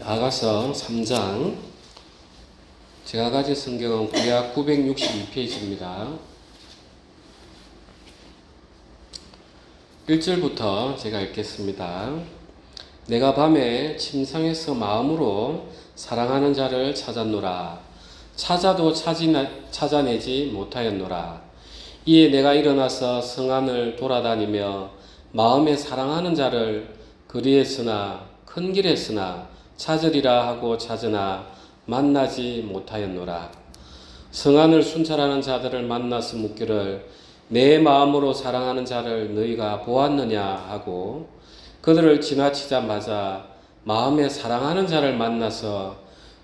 아가서 3장. 제가 가진 성경은 구약 962페이지입니다. 1절부터 제가 읽겠습니다. 내가 밤에 침상에서 마음으로 사랑하는 자를 찾았노라. 찾아도 찾아내지 못하였노라. 이에 내가 일어나서 성 안을 돌아다니며 마음에 사랑하는 자를 거리에서나 큰 길에서나 찾으리라 하고 찾으나 만나지 못하였노라. 성 안을 순찰하는 자들을 만나서 묻기를 내 마음으로 사랑하는 자를 너희가 보았느냐 하고 그들을 지나치자마자 마음에 사랑하는 자를 만나서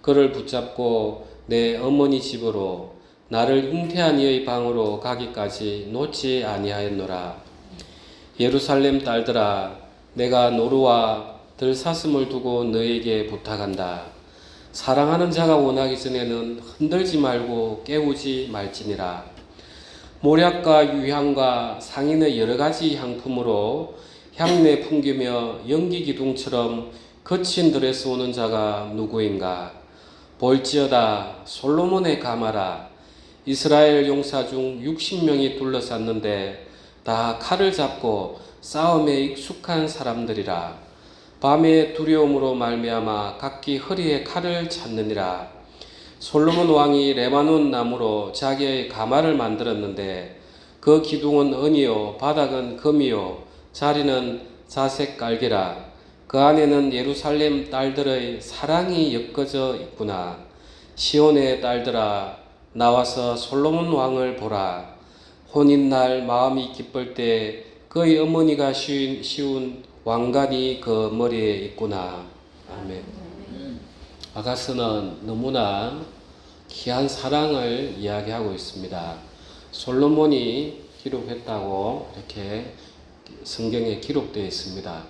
그를 붙잡고 내 어머니 집으로 나를 잉태한 이의 방으로 가기까지 놓지 아니하였노라. 예루살렘 딸들아, 내가 노루와 들사슴을 두고 너에게 부탁한다. 사랑하는 자가 원하기 전에는 흔들지 말고 깨우지 말지니라. 모략과 유향과 상인의 여러 가지 향품으로 향내 풍기며 연기 기둥처럼 거친 들에서 오는 자가 누구인가? 볼지어다 솔로몬의 가마라. 이스라엘 용사 중 60명이 둘러쌌는데 다 칼을 잡고 싸움에 익숙한 사람들이라. 밤의 두려움으로 말미암아 각기 허리에 칼을 찾느니라. 솔로몬 왕이 레바논 나무로 자기의 가마를 만들었는데 그 기둥은 은이요 바닥은 금이요 자리는 자색 깔개라. 그 안에는 예루살렘 딸들의 사랑이 엮어져 있구나. 시온의 딸들아, 나와서 솔로몬 왕을 보라. 혼인날 마음이 기쁠 때 그의 어머니가 씌운 왕관이 그 머리에 있구나. 아멘. 아가서는 너무나 귀한 사랑을 이야기하고 있습니다. 솔로몬이 기록했다고 이렇게 성경에 기록되어 있습니다.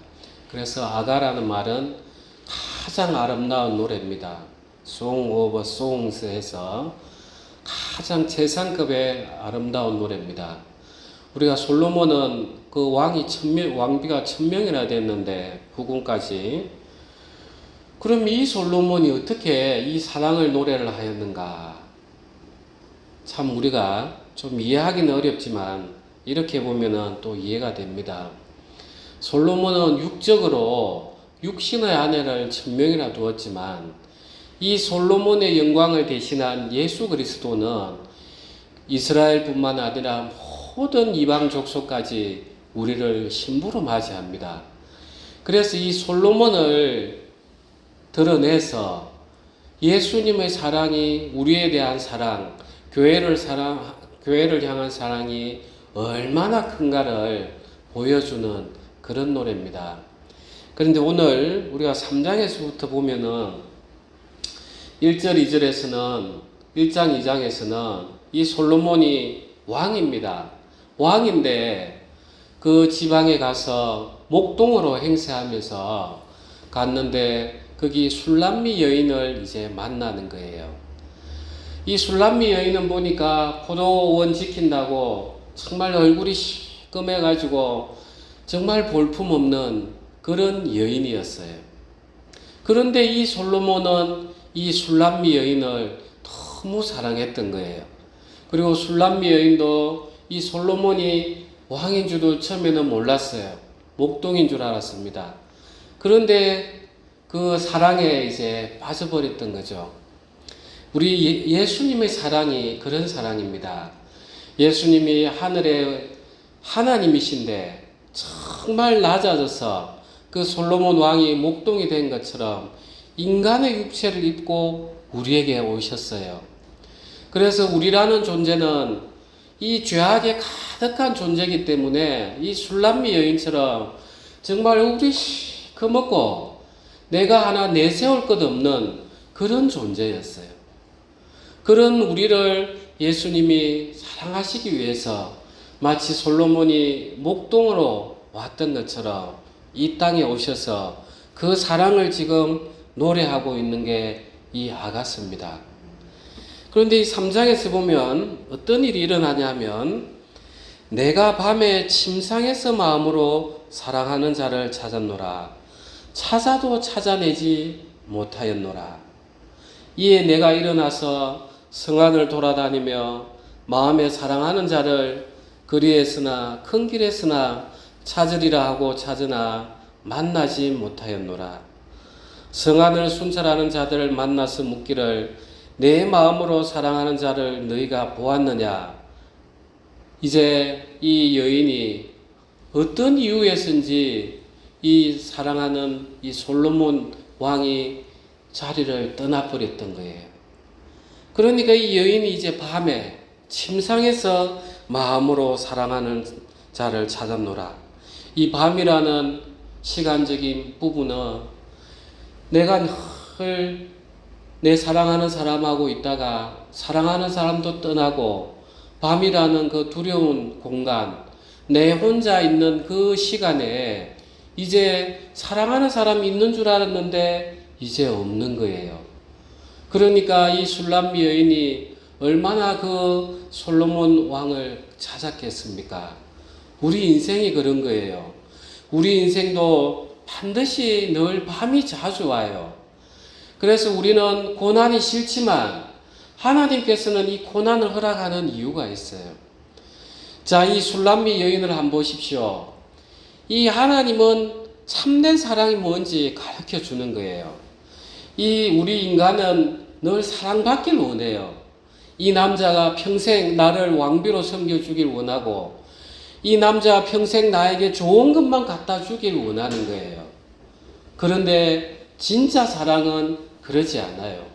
그래서 아가라는 말은 가장 아름다운 노래입니다. Song of Songs 해서 가장 최상급의 아름다운 노래입니다. 우리가 솔로몬은 그 왕비가 1000명이나 됐는데 후궁까지. 그럼 이 솔로몬이 어떻게 이 사랑을 노래를 하였는가? 참 우리가 좀 이해하기는 어렵지만 이렇게 보면은 또 이해가 됩니다. 솔로몬은 육적으로 육신의 아내를 1000명이나 두었지만 이 솔로몬의 영광을 대신한 예수 그리스도는 이스라엘뿐만 아니라 모든 이방 족속까지 우리를 신부로 맞이합니다. 그래서 이 솔로몬을 드러내서 예수님의 사랑이 우리에 대한 사랑, 교회를 향한 사랑이 얼마나 큰가를 보여주는 그런 노래입니다. 그런데 오늘 우리가 3장에서부터 보면은 1절, 2절에서는 1장, 2장에서는 이 솔로몬이 왕입니다. 왕인데 그 지방에 가서 목동으로 행세하면서 갔는데 거기 술람미 여인을 이제 만나는 거예요. 이 술람미 여인은 보니까 포도원 지킨다고 정말 얼굴이 시꺼매가지고 정말 볼품없는 그런 여인이었어요. 그런데 이 솔로몬은 이 술람미 여인을 너무 사랑했던 거예요. 그리고 술람미 여인도 이 솔로몬이 왕인 줄도 처음에는 몰랐어요. 목동인 줄 알았습니다. 그런데 그 사랑에 이제 빠져버렸던 거죠. 우리 예수님의 사랑이 그런 사랑입니다. 예수님이 하늘의 하나님이신데 정말 낮아져서 그 솔로몬 왕이 목동이 된 것처럼 인간의 육체를 입고 우리에게 오셨어요. 그래서 우리라는 존재는 이 죄악에 가득한 존재이기 때문에 이 술람미 여인처럼 정말 우리 시커멓고 내가 하나 내세울 것 없는 그런 존재였어요. 그런 우리를 예수님이 사랑하시기 위해서 마치 솔로몬이 목동으로 왔던 것처럼 이 땅에 오셔서 그 사랑을 지금 노래하고 있는 게 이 아가서입니다. 그런데 이 3장에서 보면 어떤 일이 일어나냐면 내가 밤에 침상에서 마음으로 사랑하는 자를 찾았노라. 찾아도 찾아내지 못하였노라. 이에 내가 일어나서 성안을 돌아다니며 마음에 사랑하는 자를 거리에서나 큰 길에서나 찾으리라 하고 찾으나 만나지 못하였노라. 성안을 순찰하는 자들을 만나서 묻기를 내 마음으로 사랑하는 자를 너희가 보았느냐. 이제 이 여인이 어떤 이유에서인지 이 사랑하는 이 솔로몬 왕이 자리를 떠나버렸던 거예요. 그러니까 이 여인이 이제 밤에 침상에서 마음으로 사랑하는 자를 찾았노라. 이 밤이라는 시간적인 부분은 내가 늘 내 사랑하는 사람하고 있다가 사랑하는 사람도 떠나고 밤이라는 그 두려운 공간, 내 혼자 있는 그 시간에 이제 사랑하는 사람이 있는 줄 알았는데 이제 없는 거예요. 그러니까 이 술람미 여인이 얼마나 그 솔로몬 왕을 찾았겠습니까? 우리 인생이 그런 거예요. 우리 인생도 반드시 늘 밤이 자주 와요. 그래서 우리는 고난이 싫지만 하나님께서는 이 고난을 허락하는 이유가 있어요. 자, 이 술람미 여인을 한번 보십시오. 이 하나님은 참된 사랑이 뭔지 가르쳐 주는 거예요. 이 우리 인간은 늘 사랑받길 원해요. 이 남자가 평생 나를 왕비로 섬겨주길 원하고 이 남자가 평생 나에게 좋은 것만 갖다 주길 원하는 거예요. 그런데 진짜 사랑은 그러지 않아요.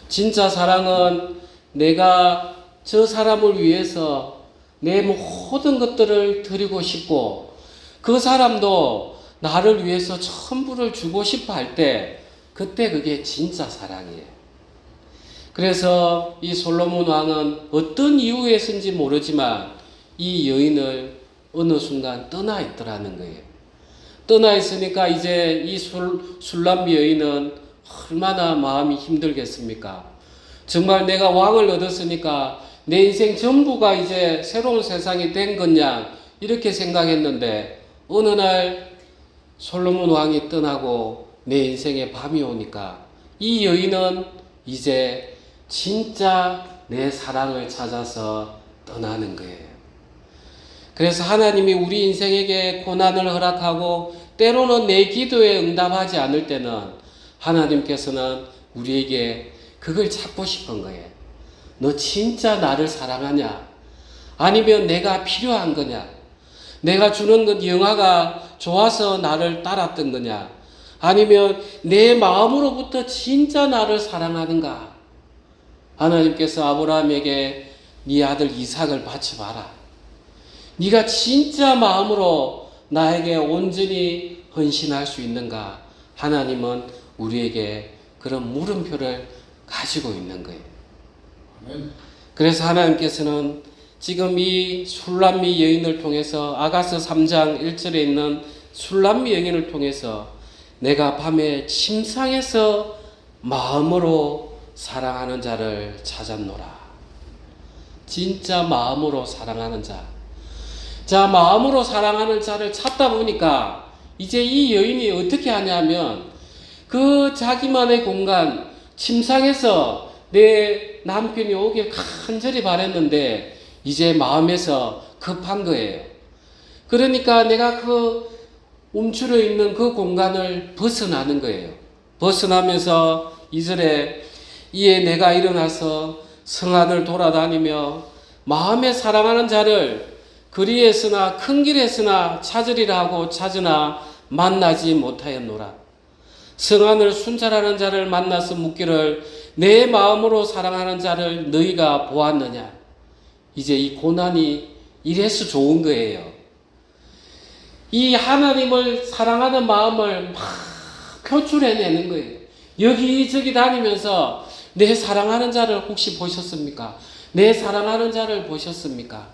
진짜 사랑은 내가 저 사람을 위해서 내 모든 것들을 드리고 싶고 그 사람도 나를 위해서 전부를 주고 싶어 할 때 그때 그게 진짜 사랑이에요. 그래서 이 솔로몬 왕은 어떤 이유에서인지 모르지만 이 여인을 어느 순간 떠나 있더라는 거예요. 떠나 있으니까 이제 이 술람미 여인은 얼마나 마음이 힘들겠습니까? 정말 내가 왕을 얻었으니까 내 인생 전부가 이제 새로운 세상이 된 거냐 이렇게 생각했는데 어느 날 솔로몬 왕이 떠나고 내 인생에 밤이 오니까 이 여인은 이제 진짜 내 사랑을 찾아서 떠나는 거예요. 그래서 하나님이 우리 인생에게 고난을 허락하고 때로는 내 기도에 응답하지 않을 때는 하나님께서는 우리에게 그걸 찾고 싶은 거예요. 너 진짜 나를 사랑하냐? 아니면 내가 필요한 거냐? 내가 주는 것 영화가 좋아서 나를 따랐던 거냐? 아니면 내 마음으로부터 진짜 나를 사랑하는가? 하나님께서 아브라함에게 네 아들 이삭을 바쳐봐라. 네가 진짜 마음으로 나에게 온전히 헌신할 수 있는가? 하나님은 우리에게 그런 물음표를 가지고 있는 거예요. 그래서 하나님께서는 지금 이 술람미 여인을 통해서 아가서 3장 1절에 있는 술람미 여인을 통해서 내가 밤에 침상에서 마음으로 사랑하는 자를 찾았노라. 진짜 마음으로 사랑하는 자. 자, 마음으로 사랑하는 자를 찾다 보니까 이제 이 여인이 어떻게 하냐면 그 자기만의 공간, 침상에서 내 남편이 오길 간절히 바랬는데 이제 마음에서 급한 거예요. 그러니까 내가 그 움츠려 있는 그 공간을 벗어나는 거예요. 벗어나면서 2절에 이에 내가 일어나서 성안을 돌아다니며 마음에 사랑하는 자를 거리에서나 큰 길에서나 찾으리라 하고 찾으나 만나지 못하였노라. 성안을 순찰하는 자를 만나서 묻기를 내 마음으로 사랑하는 자를 너희가 보았느냐. 이제 이 고난이 이래서 좋은 거예요. 이 하나님을 사랑하는 마음을 막 표출해내는 거예요. 여기저기 다니면서 내 사랑하는 자를 혹시 보셨습니까? 내 사랑하는 자를 보셨습니까?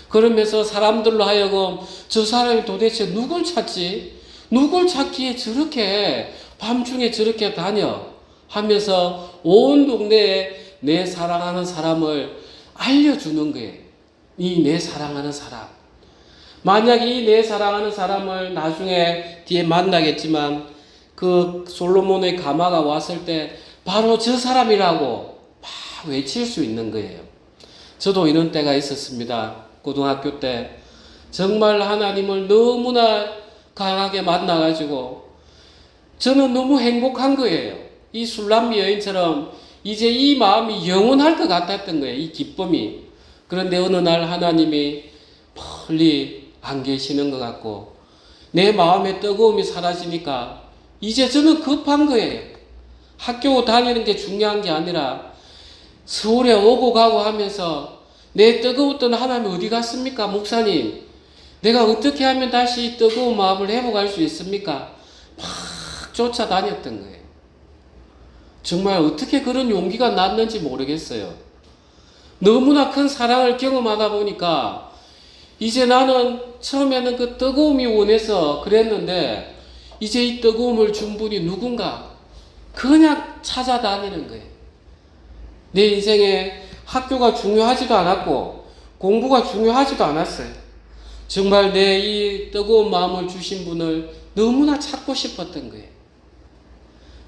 그러면서 사람들로 하여금 저 사람이 도대체 누굴 찾지? 누굴 찾기에 저렇게 밤중에 저렇게 다녀? 하면서 온 동네에 내 사랑하는 사람을 알려주는 거예요. 이 내 사랑하는 사람. 만약 이 내 사랑하는 사람을 나중에 뒤에 만나겠지만 그 솔로몬의 가마가 왔을 때 바로 저 사람이라고 막 외칠 수 있는 거예요. 저도 이런 때가 있었습니다. 고등학교 때 정말 하나님을 너무나 강하게 만나가지고 저는 너무 행복한 거예요. 이 술람미 여인처럼 이제 이 마음이 영원할 것 같았던 거예요. 이 기쁨이. 그런데 어느 날 하나님이 멀리 안 계시는 것 같고 내 마음의 뜨거움이 사라지니까 이제 저는 급한 거예요. 학교 다니는 게 중요한 게 아니라 서울에 오고 가고 하면서 내 뜨거웠던 하나님이 어디 갔습니까? 목사님, 내가 어떻게 하면 다시 이 뜨거운 마음을 회복할 수 있습니까? 막 쫓아다녔던 거예요. 정말 어떻게 그런 용기가 났는지 모르겠어요. 너무나 큰 사랑을 경험하다 보니까 이제 나는 처음에는 그 뜨거움이 원해서 그랬는데 이제 이 뜨거움을 준 분이 누군가 그냥 찾아다니는 거예요. 내 인생에 학교가 중요하지도 않았고 공부가 중요하지도 않았어요. 정말 내 이 뜨거운 마음을 주신 분을 너무나 찾고 싶었던 거예요.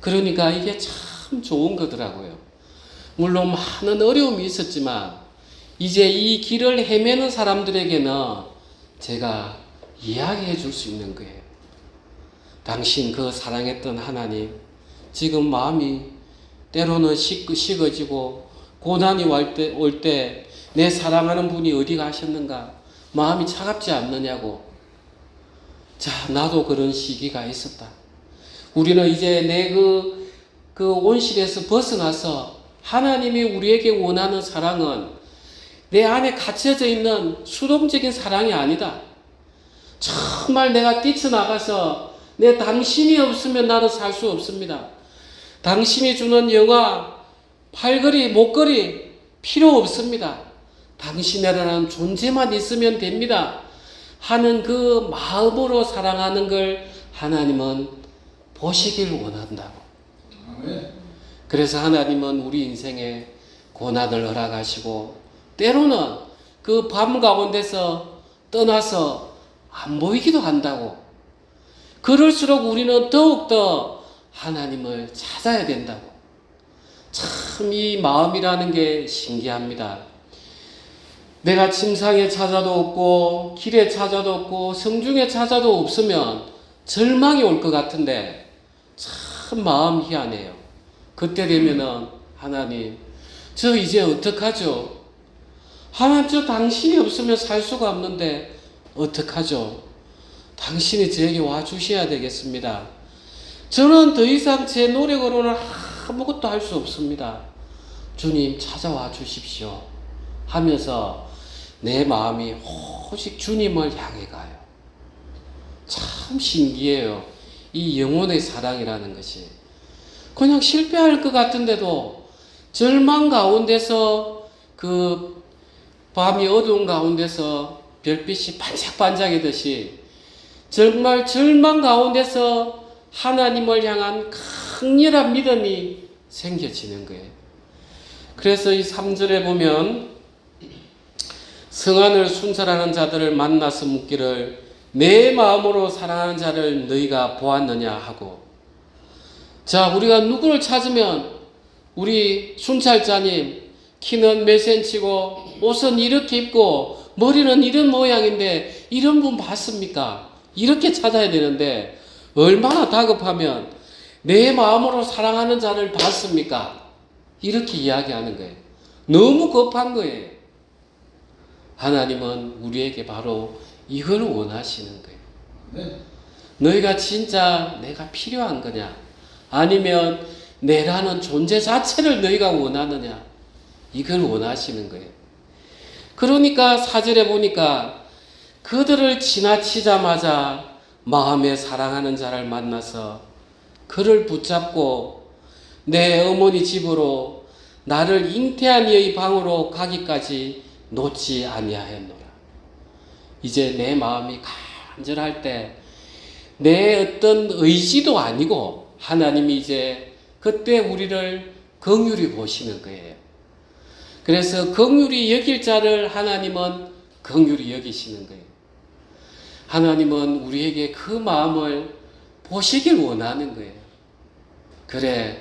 그러니까 이게 참 좋은 거더라고요. 물론 많은 어려움이 있었지만 이제 이 길을 헤매는 사람들에게는 제가 이야기해 줄 수 있는 거예요. 당신 그 사랑했던 하나님 지금 마음이 때로는 식어지고 고난이 올 때 내 사랑하는 분이 어디 가셨는가 마음이 차갑지 않느냐고. 자, 나도 그런 시기가 있었다. 우리는 이제 내 그 온실에서 벗어나서 하나님이 우리에게 원하는 사랑은 내 안에 갇혀져 있는 수동적인 사랑이 아니다. 정말 내가 뛰쳐나가서 내 당신이 없으면 나는 살 수 없습니다. 당신이 주는 영화, 팔걸이, 목걸이 필요 없습니다. 당신이라는 존재만 있으면 됩니다. 하는 그 마음으로 사랑하는 걸 하나님은 보시길 원한다고. 그래서 하나님은 우리 인생에 고난을 허락하시고 때로는 그 밤 가운데서 떠나서 안 보이기도 한다고. 그럴수록 우리는 더욱더 하나님을 찾아야 된다고. 참 이 마음이라는 게 신기합니다. 내가 침상에 찾아도 없고 길에 찾아도 없고 성중에 찾아도 없으면 절망이 올 것 같은데 참 마음 희한해요. 그때 되면은 하나님 저 이제 어떡하죠? 하나님 저 당신이 없으면 살 수가 없는데 어떡하죠? 당신이 저에게 와주셔야 되겠습니다. 저는 더 이상 제 노력으로는 아무것도 할 수 없습니다. 주님 찾아와 주십시오 하면서 내 마음이 오직 주님을 향해 가요. 참 신기해요. 이 영혼의 사랑이라는 것이. 그냥 실패할 것 같은데도 절망 가운데서 그 밤이 어두운 가운데서 별빛이 반짝반짝이듯이 정말 절망 가운데서 하나님을 향한 강렬한 믿음이 생겨지는 거예요. 그래서 이 3절에 보면 성안을 순찰하는 자들을 만나서 묻기를 내 마음으로 사랑하는 자를 너희가 보았느냐 하고. 자, 우리가 누구를 찾으면 우리 순찰자님 키는 몇 센치고 옷은 이렇게 입고 머리는 이런 모양인데 이런 분 봤습니까? 이렇게 찾아야 되는데 얼마나 다급하면 내 마음으로 사랑하는 자를 봤습니까? 이렇게 이야기하는 거예요. 너무 급한 거예요. 하나님은 우리에게 바로 이걸 원하시는 거예요. 네. 너희가 진짜 내가 필요한 거냐? 아니면 내라는 존재 자체를 너희가 원하느냐? 이걸 원하시는 거예요. 그러니까 4절에 보니까 그들을 지나치자마자 마음에 사랑하는 자를 만나서 그를 붙잡고 내 어머니 집으로 나를 잉태한 이의 방으로 가기까지 놓지 아니하였노라. 이제 내 마음이 간절할 때 내 어떤 의지도 아니고 하나님이 이제 그때 우리를 긍휼히 보시는 거예요. 그래서 긍휼히 여길 자를 하나님은 긍휼히 여기시는 거예요. 하나님은 우리에게 그 마음을 보시길 원하는 거예요. 그래,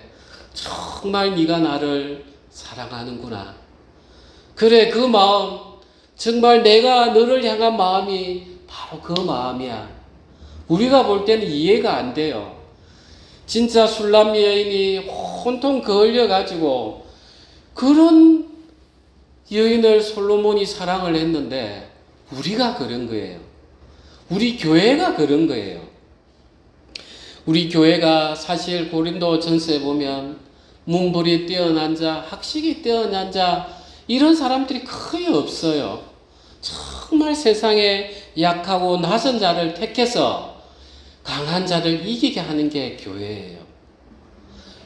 정말 네가 나를 사랑하는구나. 그래, 그 마음, 정말 내가 너를 향한 마음이 바로 그 마음이야. 우리가 볼 때는 이해가 안 돼요. 진짜 술람 여인이 온통 걸려가지고 그런 여인을 솔로몬이 사랑을 했는데 우리가 그런 거예요. 우리 교회가 그런 거예요. 우리 교회가 사실 고린도 전서에 보면 문불이 뛰어난 자, 학식이 뛰어난 자 이런 사람들이 거의 없어요. 정말 세상에 약하고 낮은 자를 택해서 강한 자를 이기게 하는 게 교회예요.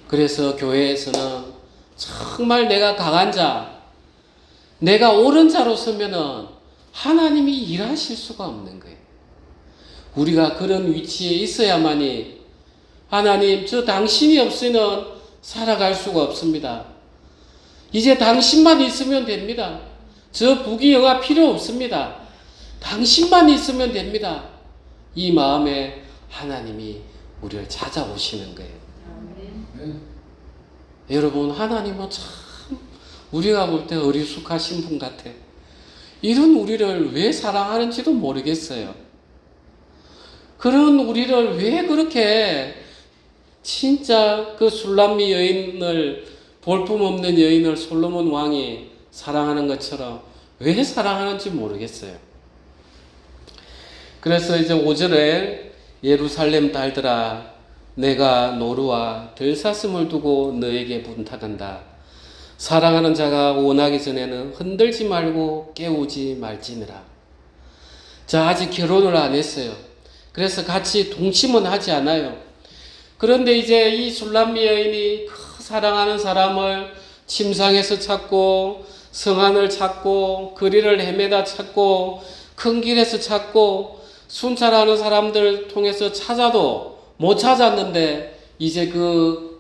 그래서 교회에서는 정말 내가 강한 자, 내가 옳은 자로 서면은 하나님이 일하실 수가 없는 거예요. 우리가 그런 위치에 있어야만이 하나님, 저 당신이 없으면 살아갈 수가 없습니다. 이제 당신만 있으면 됩니다. 저 부귀영화 필요 없습니다. 당신만 있으면 됩니다. 이 마음에 하나님이 우리를 찾아오시는 거예요. 여러분, 하나님은 참 우리가 볼 때 어리숙하신 분 같아. 이런 우리를 왜 사랑하는지도 모르겠어요. 그런 우리를 왜 그렇게 진짜 그 술람미 여인을, 볼품없는 여인을 솔로몬 왕이 사랑하는 것처럼 왜 사랑하는지 모르겠어요. 그래서 이제 5절에 예루살렘 딸들아, 내가 노루와 들사슴을 두고 너에게 부탁한다. 사랑하는 자가 원하기 전에는 흔들지 말고 깨우지 말지니라. 자, 아직 결혼을 안 했어요. 그래서 같이 동침은 하지 않아요. 그런데 이제 이 술람미 여인이 그 사랑하는 사람을 침상에서 찾고 성안을 찾고 거리를 헤매다 찾고 큰 길에서 찾고 순찰하는 사람들 통해서 찾아도 못 찾았는데 이제 그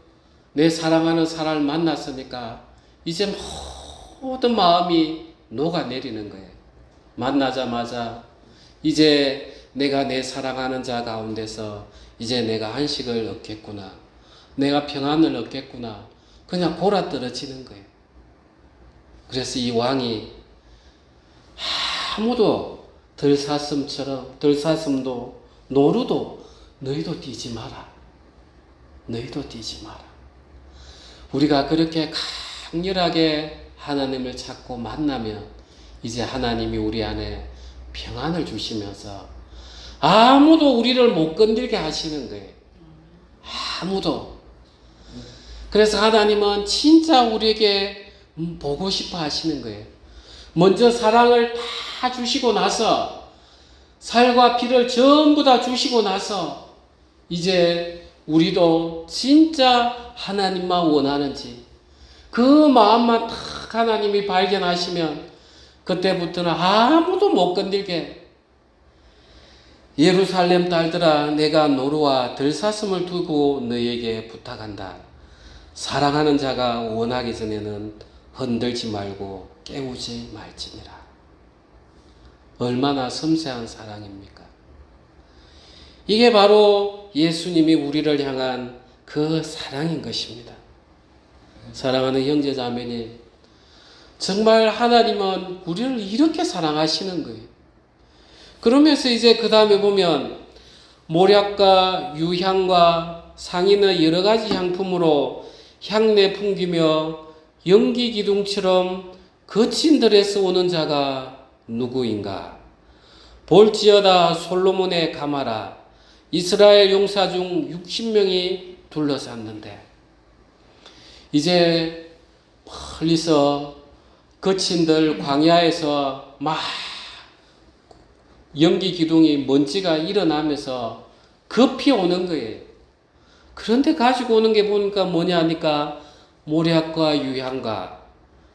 내 사랑하는 사람을 만났으니까 이제 모든 마음이 녹아내리는 거예요. 만나자마자 이제 내가 내 사랑하는 자 가운데서 이제 내가 안식을 얻겠구나. 내가 평안을 얻겠구나. 그냥 골아떨어지는 거예요. 그래서 이 왕이 아무도 들사슴도 노루도 너희도 뛰지 마라. 너희도 뛰지 마라. 우리가 그렇게 강렬하게 하나님을 찾고 만나면 이제 하나님이 우리 안에 평안을 주시면서 아무도 우리를 못 건들게 하시는 거예요. 아무도. 그래서 하나님은 진짜 우리에게 보고 싶어 하시는 거예요. 먼저 사랑을 다 주시고 나서 살과 피를 전부 다 주시고 나서 이제 우리도 진짜 하나님만 원하는지 그 마음만 딱 하나님이 발견하시면 그때부터는 아무도 못 건들게 예루살렘 딸들아 내가 노루와 들사슴을 두고 너에게 부탁한다. 사랑하는 자가 원하기 전에는 흔들지 말고 깨우지 말지니라. 얼마나 섬세한 사랑입니까? 이게 바로 예수님이 우리를 향한 그 사랑인 것입니다. 사랑하는 형제자매님, 정말 하나님은 우리를 이렇게 사랑하시는 거예요. 그러면서 이제 그 다음에 보면 모략과 유향과 상인의 여러 가지 향품으로 향내 풍기며 연기 기둥처럼 거친 들에서 오는 자가 누구인가? 볼지어다 솔로몬의 가마라. 이스라엘 용사 중 60명이 둘러쌌는데 이제 멀리서 거친들 광야에서 막 연기 기둥이 먼지가 일어나면서 급히 오는 거예요. 그런데 가지고 오는 게 보니까 뭐냐 하니까 모략과 유향과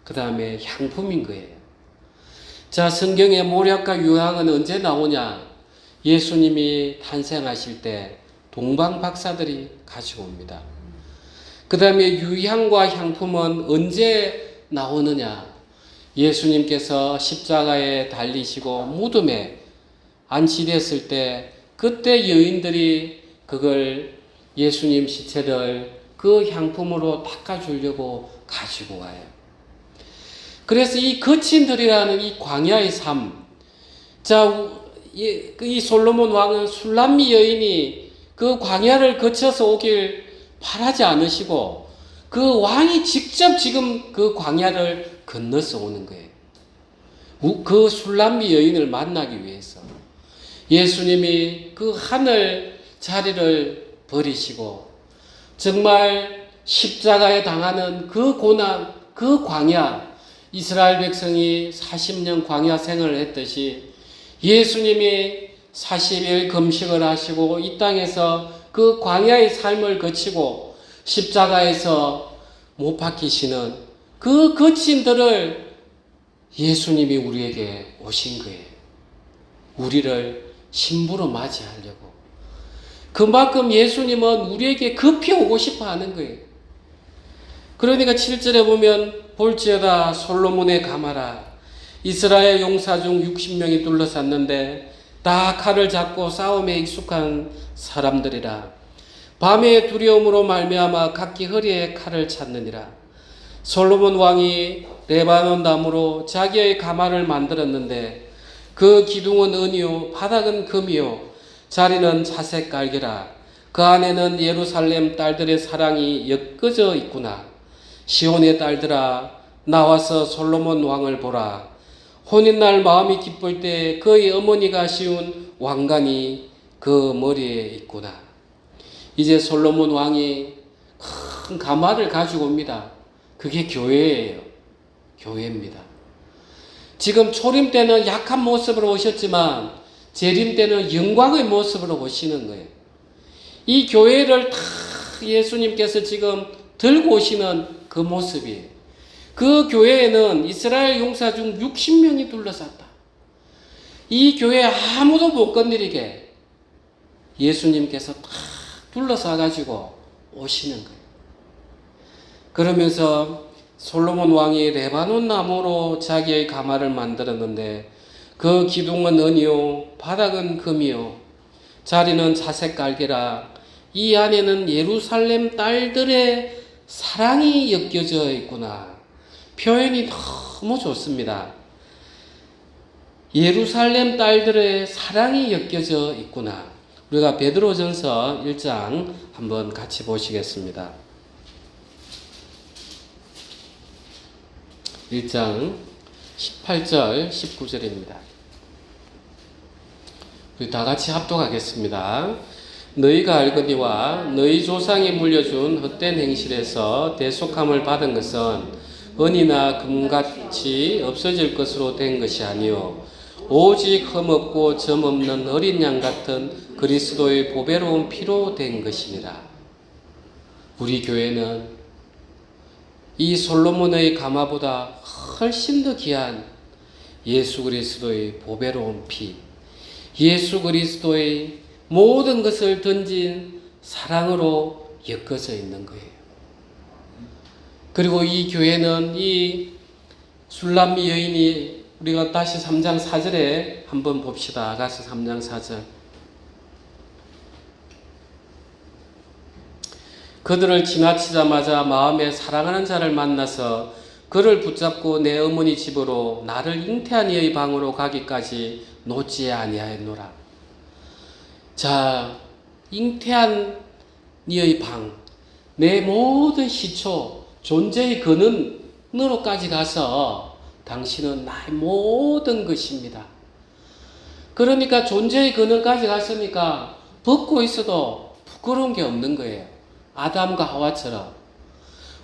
그 다음에 향품인 거예요. 자, 성경에 모략과 유향은 언제 나오냐? 예수님이 탄생하실 때 동방 박사들이 가지고 옵니다. 그 다음에 유향과 향품은 언제 나오느냐? 예수님께서 십자가에 달리시고 무덤에 안치됐을 때 그때 여인들이 그걸 예수님 시체를 그 향품으로 닦아주려고 가지고 와요. 그래서 이 거친들이라는 이 광야의 삶, 자, 이 솔로몬 왕은 술람미 여인이 그 광야를 거쳐서 오길 바라지 않으시고 그 왕이 직접 지금 그 광야를 건너서 오는 거예요. 그 술람미 여인을 만나기 위해서 예수님이 그 하늘 자리를 버리시고 정말 십자가에 당하는 그 고난, 그 광야, 이스라엘 백성이 40년 광야 생활을 했듯이 예수님이 40일 금식을 하시고 이 땅에서 그 광야의 삶을 거치고 십자가에서 못 박히시는 그 거친들을 예수님이 우리에게 오신 거예요. 우리를 신부로 맞이하려고. 그만큼 예수님은 우리에게 급히 오고 싶어 하는 거예요. 그러니까 7절에 보면 볼지어다 솔로몬의 가마라. 이스라엘 용사 중 60명이 둘러쌌는데 다 칼을 잡고 싸움에 익숙한 사람들이라. 밤의 두려움으로 말미암아 각기 허리에 칼을 찾느니라. 솔로몬 왕이 레바논 나무로 자기의 가마를 만들었는데 그 기둥은 은이요 바닥은 금이요 자리는 자색 깔개라. 그 안에는 예루살렘 딸들의 사랑이 엮어져 있구나. 시온의 딸들아 나와서 솔로몬 왕을 보라. 혼인날 마음이 기쁠 때 그의 어머니가 씌운 왕관이 그 머리에 있구나. 이제 솔로몬 왕이 큰 가마를 가지고 옵니다. 그게 교회예요. 교회입니다. 지금 초림 때는 약한 모습으로 오셨지만 재림 때는 영광의 모습으로 오시는 거예요. 이 교회를 다 예수님께서 지금 들고 오시는 그 모습이에요. 그 교회에는 이스라엘 용사 중 60명이 둘러쌌다. 이 교회에 아무도 못 건드리게 예수님께서 다 둘러싸 가지고 오시는 거예요. 그러면서 솔로몬 왕이 레바논 나무로 자기의 가마를 만들었는데 그 기둥은 은이요 바닥은 금이요 자리는 자색 깔개라. 이 안에는 예루살렘 딸들의 사랑이 엮여져 있구나. 표현이 너무 좋습니다. 예루살렘 딸들의 사랑이 엮여져 있구나. 우리가 베드로전서 1장 한번 같이 보시겠습니다. 1장 18절 19절입니다. 우리 다 같이 합독하겠습니다. 너희가 알거니와 너희 조상이 물려준 헛된 행실에서 대속함을 받은 것은 은이나 금같이 없어질 것으로 된 것이 아니요 오직 흠없고 점없는 어린 양 같은 그리스도의 보배로운 피로 된 것이니라. 우리 교회는 이 솔로몬의 가마보다 훨씬 더 귀한 예수 그리스도의 보배로운 피, 예수 그리스도의 모든 것을 던진 사랑으로 엮어져 있는 거예요. 그리고 이 교회는 이 술람미 여인이 우리가 다시 3장 4절에 한번 봅시다. 아가서 3장 4절. 그들을 지나치자마자 마음에 사랑하는 자를 만나서 그를 붙잡고 내 어머니 집으로 나를 잉태한 이의 방으로 가기까지 놓지 아니하였노라. 자, 잉태한 이의 방, 내 모든 시초, 존재의 근원으로까지 가서 당신은 나의 모든 것입니다. 그러니까 존재의 근원까지 갔으니까 벗고 있어도 부끄러운 게 없는 거예요. 아담과 하와처럼.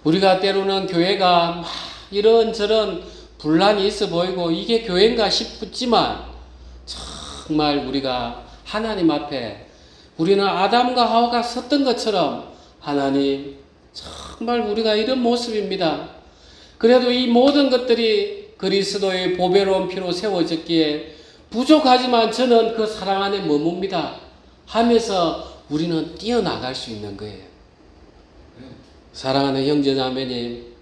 우리가 때로는 교회가 막 이런저런 분란이 있어 보이고 이게 교회인가 싶지만 정말 우리가 하나님 앞에 우리는 아담과 하와가 섰던 것처럼 하나님 정말 우리가 이런 모습입니다. 그래도 이 모든 것들이 그리스도의 보배로운 피로 세워졌기에 부족하지만 저는 그 사랑 안에 머뭅니다 하면서 우리는 뛰어나갈 수 있는 거예요. 사랑하는 형제자매님,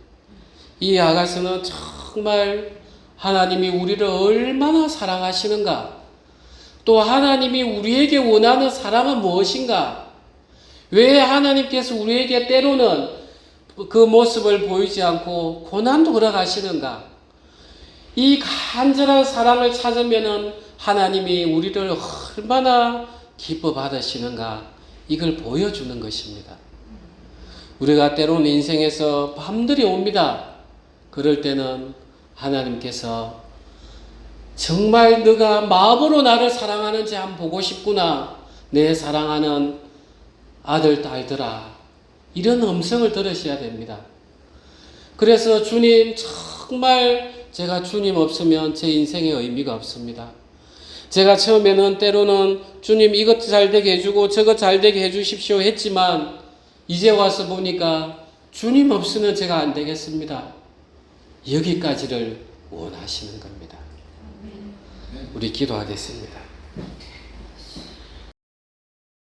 이 아가서는 정말 하나님이 우리를 얼마나 사랑하시는가, 또 하나님이 우리에게 원하는 사랑은 무엇인가, 왜 하나님께서 우리에게 때로는 그 모습을 보이지 않고 고난도 허락하시는가? 이 간절한 사랑을 찾으면은 하나님이 우리를 얼마나 기뻐 받으시는가? 이걸 보여주는 것입니다. 우리가 때로는 인생에서 밤들이 옵니다. 그럴 때는 하나님께서 정말 너가 마음으로 나를 사랑하는지 한번 보고 싶구나. 내 사랑하는 아들, 딸들아. 이런 음성을 들으셔야 됩니다. 그래서 주님, 정말 제가 주님 없으면 제 인생에 의미가 없습니다. 제가 처음에는 때로는 주님 이것 잘 되게 해주고 저것 잘 되게 해주십시오 했지만 이제 와서 보니까 주님 없으면 제가 안 되겠습니다. 여기까지를 원하시는 겁니다. 우리 기도하겠습니다.